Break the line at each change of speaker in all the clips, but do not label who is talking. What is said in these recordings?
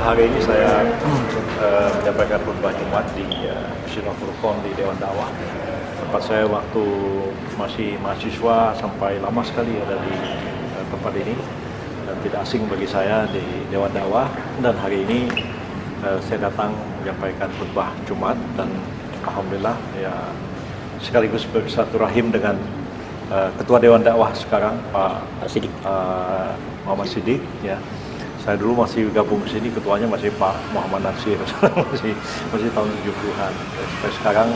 hari ini saya menyampaikan khutbah Jumat di Masjid Al-Furqon di Dewan Dakwah. Tempat saya waktu masih mahasiswa sampai lama sekali ada di tempat ini dan tidak asing bagi saya di Dewan Dakwah. Dan hari ini saya datang menyampaikan khutbah Jumat dan alhamdulillah ya sekaligus bersilaturahim dengan Ketua Dewan Dakwah sekarang Pak Siddiq, Muhammad Siddiq ya. Saya dulu masih gabung ke sini, ketuanya masih Pak Muhammad Nasir, masih tahun 70-an. Sampai sekarang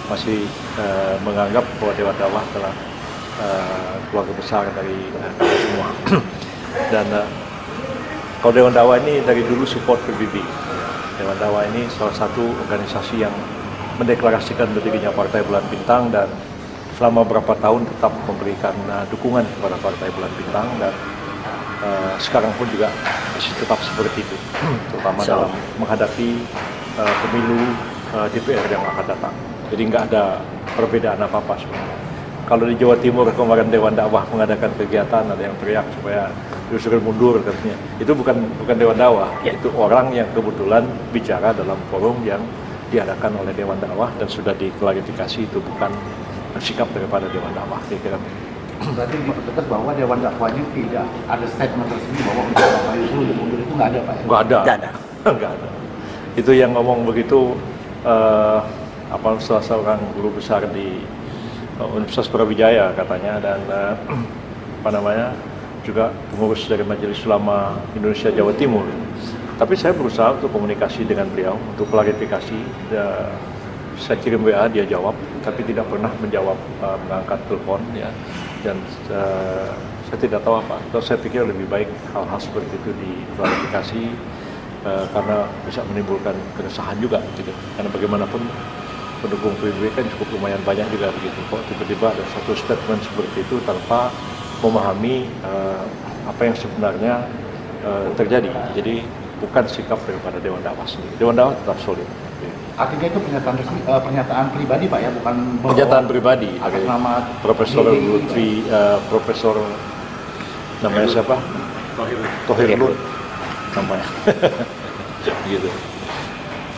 masih menganggap bahwa Dewan Dakwah adalah keluarga besar dari kami semua. Dan kalau Dewan Dakwah ini dari dulu support PBB. Dewan Dakwah ini salah satu organisasi yang mendeklarasikan berdirinya Partai Bulan Bintang dan selama beberapa tahun tetap memberikan dukungan kepada Partai Bulan Bintang dan sekarang pun juga masih tetap seperti itu, terutama dalam menghadapi pemilu DPR yang akan datang. Jadi nggak ada perbedaan apa-apa sebenarnya. Kalau di Jawa Timur kemarin Dewan Dakwah mengadakan kegiatan, ada yang teriak supaya disuruh mundur katanya. Itu bukan Dewan Dakwah, itu orang yang kebetulan bicara dalam forum yang diadakan oleh Dewan Dakwah dan sudah diklarifikasi itu bukan sikap daripada Dewan Dakwah. Kira-kira
berarti dipertegas bahwa Dewan Dakwahnya tidak ada statement resmi bahwa untuk Pak Yusril mundur itu nggak ada, Pak?
Nggak ada. Nggak ada. Itu yang ngomong begitu salah seorang guru besar di Universitas Brawijaya katanya dan juga pengurus dari Majelis Ulama Indonesia Jawa Timur. Tapi saya berusaha untuk komunikasi dengan beliau untuk klarifikasi. Saya kirim WA, dia jawab, tapi tidak pernah menjawab mengangkat telepon ya. Dan saya tidak tahu apa. Terus saya pikir lebih baik hal-hal seperti itu diklarifikasi karena bisa menimbulkan keresahan juga gitu. Karena bagaimanapun pendukung PBB kan cukup lumayan banyak juga begitu. Kok tiba-tiba ada satu statement seperti itu tanpa memahami apa yang sebenarnya terjadi. Jadi bukan sikap daripada Dewan Dakwah sendiri. Dewan Dakwah tetap solid.
Artinya itu pernyataan pribadi, Pak, ya, bukan
pernyataan pribadi
atas nama
Profesor Lutfi, Profesor namanya siapa? Thohir Lut namanya. Gitu.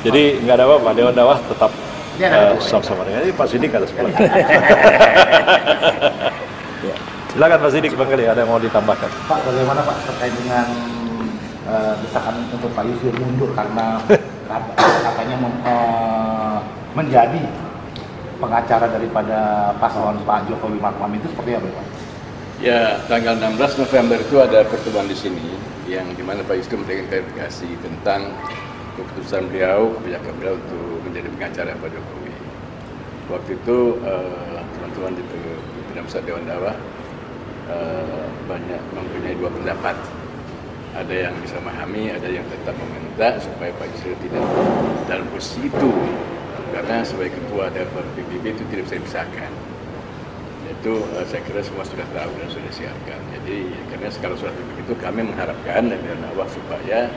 Jadi nggak ada apa-apa, Dewan Dakwah tetap sama-sama dengan ini. Pak Siddiq ada sebelah. Silakan Pak Siddiq, barangkali ada yang mau ditambahkan.
Pak, bagaimana Pak terkait dengan desakan untuk Pak Yusril mundur karena katanya menjadi pengacara daripada paslon Pak Jokowi Maruf Amin, itu seperti apa, Pak?
Ya, tanggal 16 November itu ada pertemuan di sini yang dimana Pak Yusril memberikan klarifikasi tentang keputusan beliau, kebijakan beliau untuk menjadi pengacara Pak Jokowi. Waktu itu teman-teman di Pimpinan Pusat Dewan Dakwah banyak mempunyai dua pendapat. Ada yang bisa memahami, ada yang tetap meminta supaya Pak Yusril tidak dalam posisi itu, karena sebagai ketua daripada PBB itu tidak bisa dipisahkan. Itu saya kira semua sudah tahu dan sudah disiarkan. Jadi karena kalau sudah begitu kami mengharapkan dari Dakwah supaya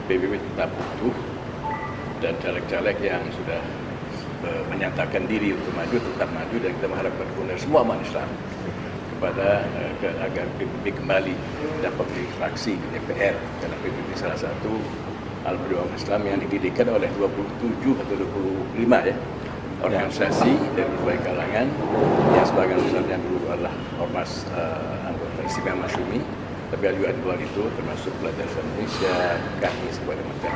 PBB tetap utuh dan caleg-caleg yang sudah menyatakan diri untuk maju tetap maju, dan kita mengharapkan dukungan semua umat Islam pada agar PBB kembali dapat berfraksi di DPR, karena PBB salah satu al-perjuangan Islam yang didirikan oleh 27 atau 25 ya organisasi dari berbagai kalangan, yang sebagian besarnya dulu adalah ormas anggota istimewa Masyumi, tapi juga di luar itu termasuk Pelajar Islam Indonesia, KAI, segala macam.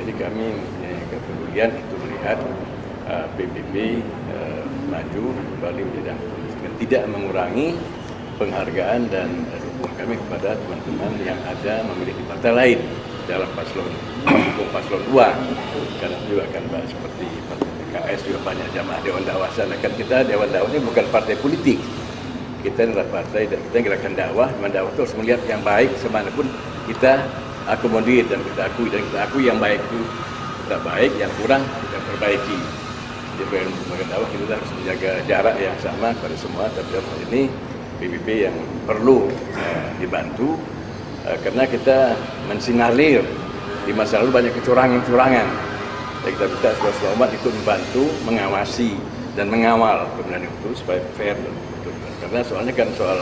Jadi kami mempunyai kepedulian itu melihat PBB maju kembali menjadi dan tidak mengurangi penghargaan dan dukungan kami kepada teman-teman yang ada memiliki partai lain dalam paslon 2, karena juga kan Pak, seperti partai PKS juga banyak jamaah Dewan Dakwah sana. Kan kita Dewan Dakwah ini bukan partai politik, kita adalah partai dan kita gerakan dakwah. Dewan Dakwah itu harus melihat yang baik semanapun kita akomodir dan kita akui yang baik itu kita baik, yang kurang kita perbaiki. Di bagian dakwah kita harus menjaga jarak yang sama pada semua, tapi dalam hal ini PBB yang perlu dibantu karena kita mensinyalir di masa lalu banyak kecurangan. Dan kita minta semua umat ikut membantu, mengawasi dan mengawal pemilihan itu supaya fair dan betul. Karena soalnya kan soal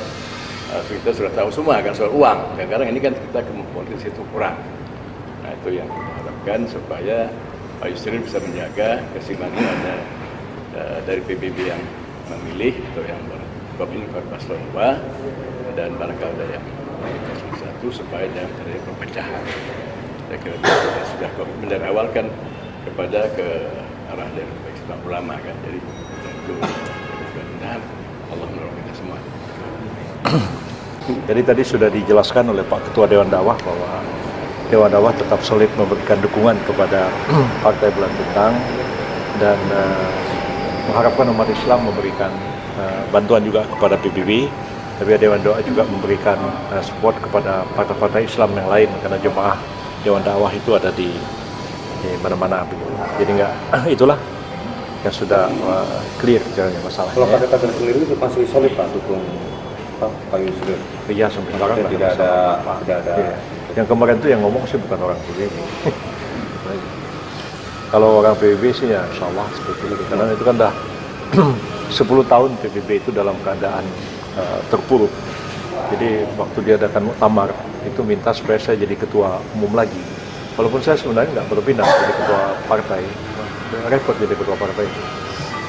kita sudah tahu semua kan soal uang. Kadang-kadang ini kan kita kemampuan itu kurang. Nah, itu yang kita harapkan supaya Pak Yusril bisa menjaga keseimbangan ada dari PBB yang memilih atau yang berkomitmen kepada paslon 2 dan barangkali ada yang paslon 1 supaya jangan terjadi perpecahan. Saya kira kita sudah komitmen dari awal kan kepada ke arah dari Istimewa Ulama kan, jadi tentu mudah-mudahan Allah menolong kita semua.
Jadi tadi sudah dijelaskan oleh Pak Ketua Dewan Dakwah bahwa Dewan Dakwah tetap solid memberikan dukungan kepada Partai Bulan Bintang dan mengharapkan umat Islam memberikan bantuan juga kepada PBB. Tapi Dewan Dakwah juga memberikan support kepada partai-partai Islam yang lain karena jemaah Dewan Dakwah itu ada di mana-mana. Jadi enggak itulah yang sudah clear jalannya masalahnya.
Kalau Partai Kader sendiri itu masih solid Pak dukung Pak Yusril.
Iya, sampai sekarang
tidak ada.
Iya. Yang kemarin itu yang ngomong sih bukan orang PBB. Kalau orang PBB sih ya insya Allah seperti itu. Karena itu kan dah 10 tahun PBB itu dalam keadaan terpuruk. Jadi waktu diadakan muktamar itu minta supaya saya jadi ketua umum lagi. Walaupun saya sebenarnya nggak berpindah jadi ketua partai, repot jadi ketua partai itu.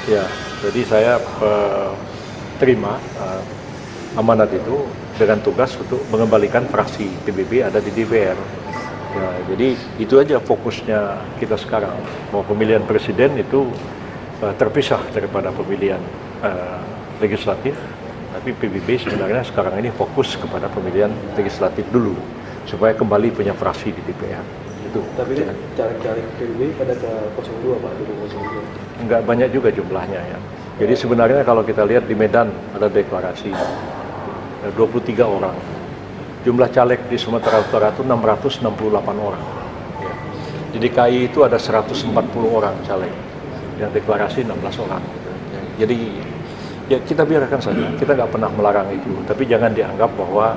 Ya, jadi saya terima amanat itu dengan tugas untuk mengembalikan fraksi PBB ada di DPR. Ya, jadi itu aja fokusnya kita sekarang. Mau pemilihan presiden itu terpisah daripada pemilihan legislatif, tapi PBB sebenarnya sekarang ini fokus kepada pemilihan legislatif dulu supaya kembali punya fraksi di DPR. Itu.
Tapi kan caleg-caleg PBB pada ke 02 Pak, dukung 02.
Enggak banyak juga jumlahnya ya. Jadi sebenarnya kalau kita lihat di Medan ada deklarasi 23 orang. Jumlah caleg di Sumatera Utara itu 668 orang. Ya. Di DKI itu ada 140 orang caleg. Yang deklarasi 16 orang. Ya. Jadi ya kita biarkan saja. Kita nggak pernah melarang itu. Tapi jangan dianggap bahwa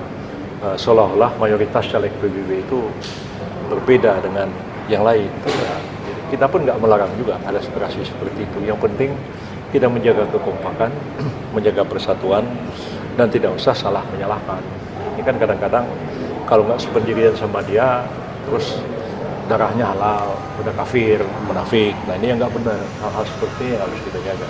seolah-olah mayoritas caleg PBB itu berbeda dengan yang lain. Kita pun nggak melarang juga ada aspirasi seperti itu. Yang penting kita menjaga kekompakan, menjaga persatuan, dan tidak usah salah menyalahkan. Ini kan kadang-kadang kalau nggak sependirian sama dia, terus darahnya halal, udah kafir, munafik. Nah ini yang nggak benar. Hal-hal seperti ini harus kita jaga.